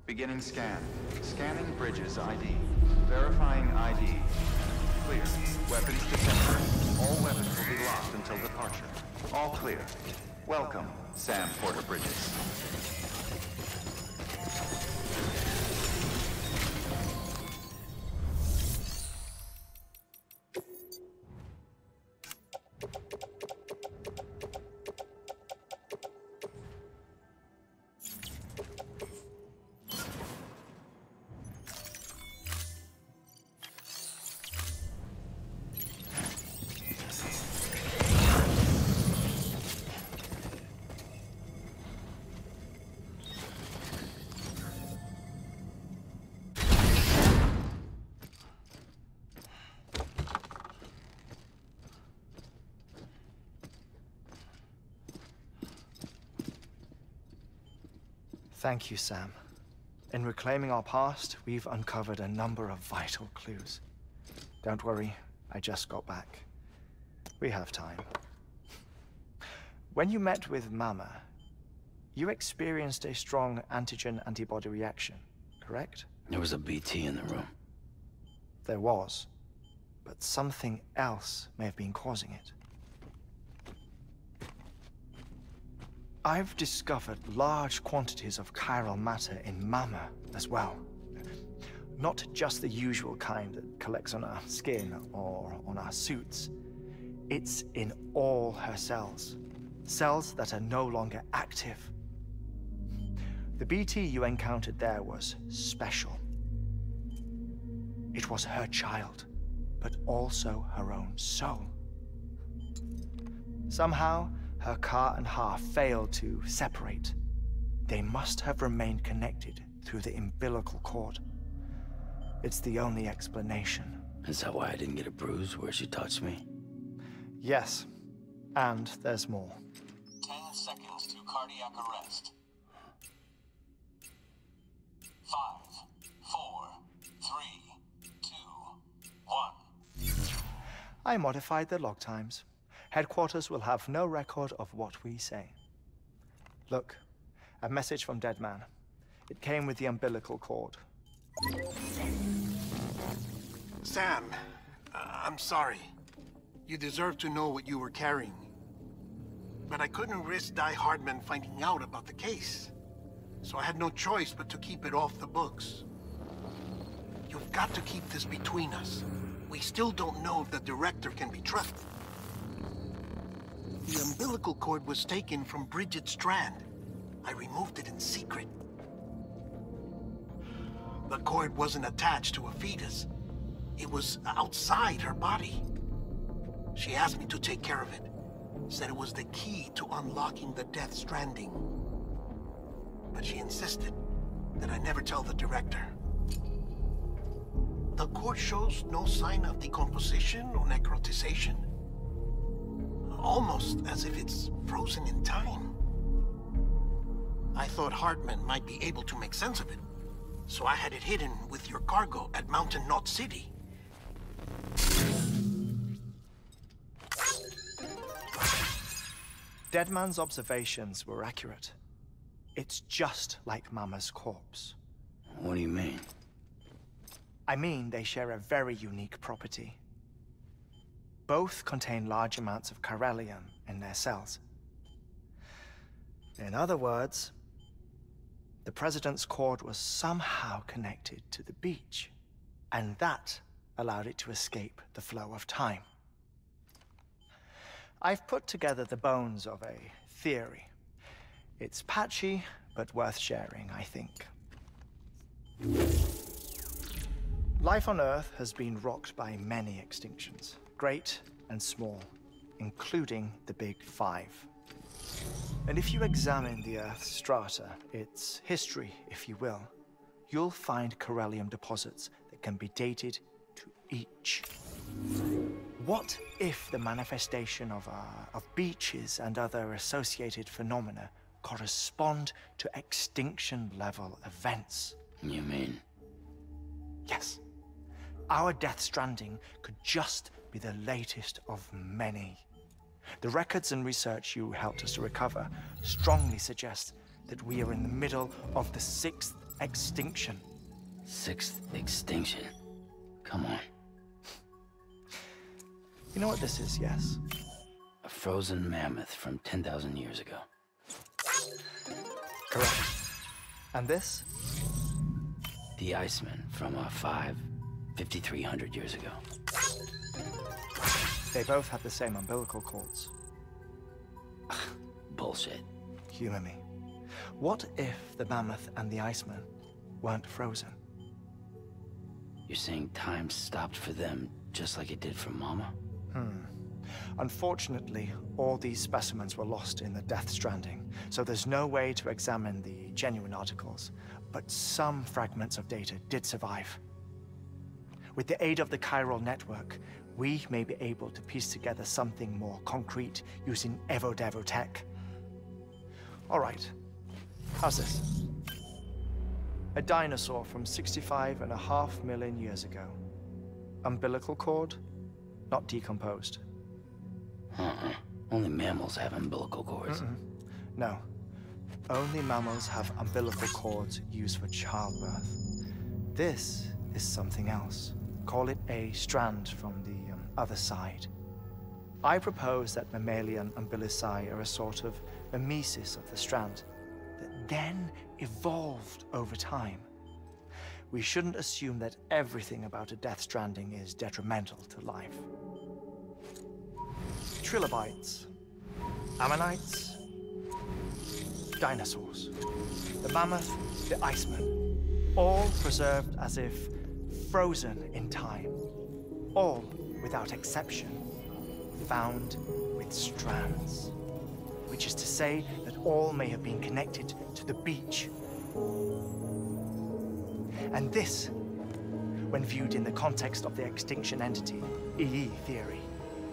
Beginning scan. Scanning bridges ID. Verifying ID. Clear. Weapons detector. All weapons will be locked until departure. All clear. Welcome, Sam Porter Bridges. Thank you, Sam. In reclaiming our past, we've uncovered a number of vital clues. Don't worry, I just got back. We have time. When you met with Mama, you experienced a strong antigen-antibody reaction, correct? There was a BT in the room. There was, but something else may have been causing it. I've discovered large quantities of chiral matter in Mama as well. Not just the usual kind that collects on our skin or on our suits. It's in all her cells. Cells that are no longer active. The BT you encountered there was special. It was her child, but also her own soul. Somehow, her car and half failed to separate. They must have remained connected through the umbilical cord. It's the only explanation. Is that why I didn't get a bruise where she touched me? Yes, and there's more. 10 seconds to cardiac arrest. 5, 4, 3, 2, 1. I modified the log times. Headquarters will have no record of what we say. Look, a message from Dead Man. It came with the umbilical cord. Sam, I'm sorry. You deserve to know what you were carrying. But I couldn't risk HEARTMAN finding out about the case. So I had no choice but to keep it off the books. You've got to keep this between us. We still don't know if the director can be trusted. The umbilical cord was taken from Bridget Strand. I removed it in secret. The cord wasn't attached to a fetus. It was outside her body. She asked me to take care of it. Said it was the key to unlocking the Death Stranding. But she insisted that I never tell the director. The cord shows no sign of decomposition or necrotization. Almost as if it's frozen in time. I thought HEARTMAN might be able to make sense of it, so I had it hidden with your cargo at Mountain Knot City. Deadman's observations were accurate. It's just like Mama's corpse. What do you mean? I mean they share a very unique property. Both contain large amounts of chiralium in their cells. In other words, the President's cord was somehow connected to the beach, and that allowed it to escape the flow of time. I've put together the bones of a theory. It's patchy, but worth sharing, I think. Life on Earth has been rocked by many extinctions. Great and small, including the Big Five. And if you examine the Earth's strata, its history, if you will, you'll find chiralium deposits that can be dated to each. What if the manifestation of beaches and other associated phenomena correspond to extinction-level events? You mean? Yes. Our Death Stranding could just be the latest of many. The records and research you helped us to recover strongly suggest that we are in the middle of the 6th extinction. Sixth extinction. Come on. You know what this is, yes? A frozen mammoth from 10,000 years ago. Correct. And this? The Iceman from 5,300 years ago. They both had the same umbilical cords. Bullshit. Humor me. What if the mammoth and the Iceman weren't frozen? You're saying time stopped for them just like it did for Mama? Unfortunately, all these specimens were lost in the Death Stranding, so there's no way to examine the genuine articles, but some fragments of data did survive. With the aid of the chiral network, we may be able to piece together something more concrete using Evo-Devo tech. All right, how's this? A dinosaur from 65.5 million years ago. Umbilical cord, not decomposed. Only mammals have umbilical cords. No. Only mammals have umbilical cords used for childbirth. This is something else. Call it a strand from the other side. I propose that mammalian umbilici are a sort of mimesis of the strand that then evolved over time. We shouldn't assume that everything about a Death Stranding is detrimental to life. Trilobites, ammonites, dinosaurs, the mammoth, the Iceman, all preserved as if frozen in time, all without exception, found with strands, which is to say that all may have been connected to the beach. And this, when viewed in the context of the extinction entity, EE theory,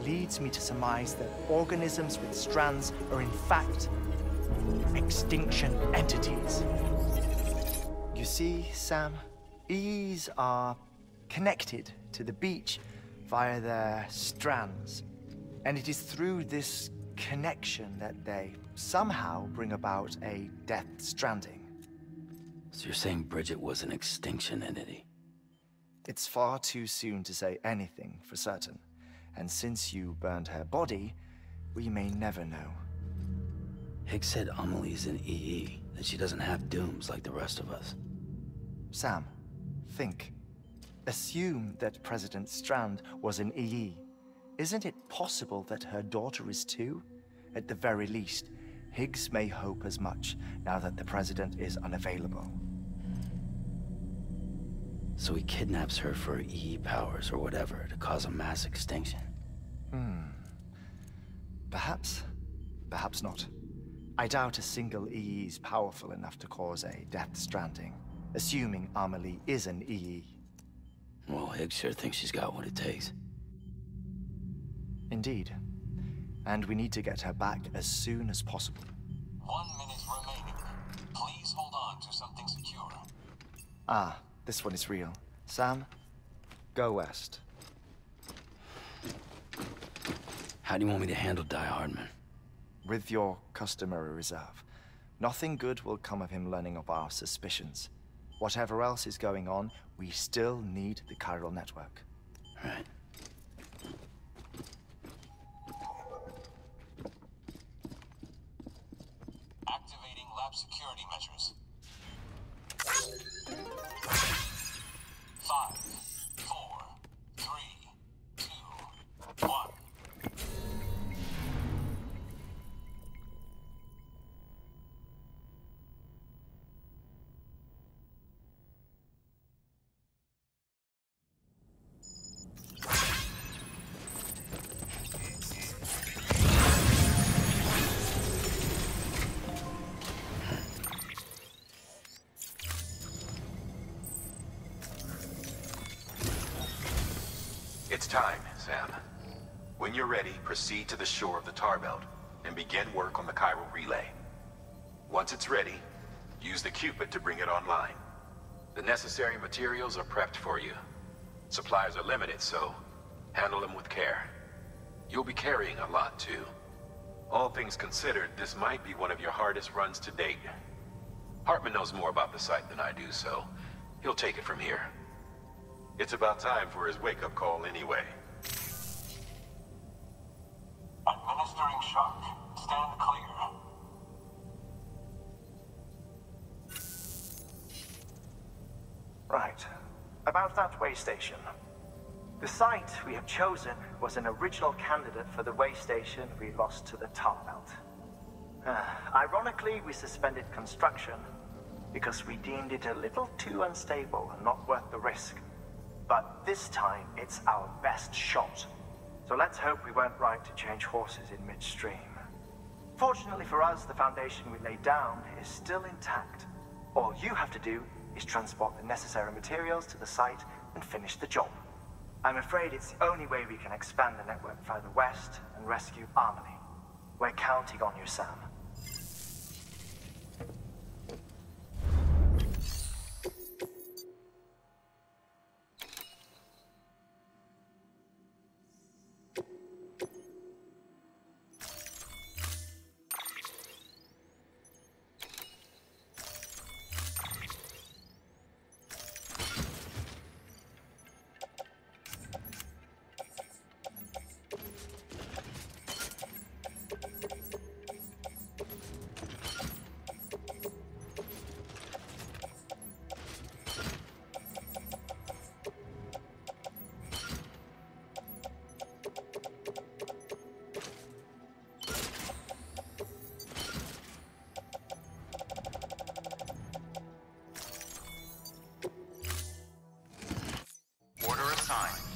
leads me to surmise that organisms with strands are in fact extinction entities. You see, Sam, EEs are connected to the beach via their strands, and it is through this connection that they somehow bring about a Death Stranding. So you're saying Bridget was an extinction entity? It's far too soon to say anything for certain. And since you burned her body, we may never know. Higgs said Amelie's an EE, that she doesn't have dooms like the rest of us. Sam, think. Assume that President Strand was an EE. Isn't it possible that her daughter is too? At the very least, Higgs may hope as much now that the President is unavailable. So he kidnaps her for EE powers or whatever to cause a mass extinction. Perhaps. Perhaps not. I doubt a single EE is powerful enough to cause a Death Stranding, assuming Amelie is an EE. Well, Higgs sure thinks she's got what it takes. Indeed. And we need to get her back as soon as possible. 1 minute remaining. Please hold on to something secure. Ah, this one is real. Sam, go west. How do you want me to handle HEARTMAN? With your customary reserve. Nothing good will come of him learning of our suspicions. Whatever else is going on, we still need the chiral network. Right. Activating lab security measures. 5, 4, 3, 2, 1. It's time, Sam. When you're ready, proceed to the shore of the tar belt and begin work on the chiral relay. Once it's ready, use the Cupid to bring it online. The necessary materials are prepped for you. Supplies are limited, so handle them with care. You'll be carrying a lot, too. All things considered, this might be one of your hardest runs to date. Hartman knows more about the site than I do, so he'll take it from here. It's about time for his wake-up call anyway. Administering shock. Stand clear. Right. About that way station. The site we have chosen was an original candidate for the way station we lost to the tar belt. Ironically, we suspended construction because we deemed it a little too unstable and not worth the risk. But this time, it's our best shot. So let's hope we weren't right to change horses in midstream. Fortunately for us, the foundation we laid down is still intact. All you have to do is transport the necessary materials to the site and finish the job. I'm afraid it's the only way we can expand the network further west and rescue Harmony. We're counting on you, Sam. Order assigned.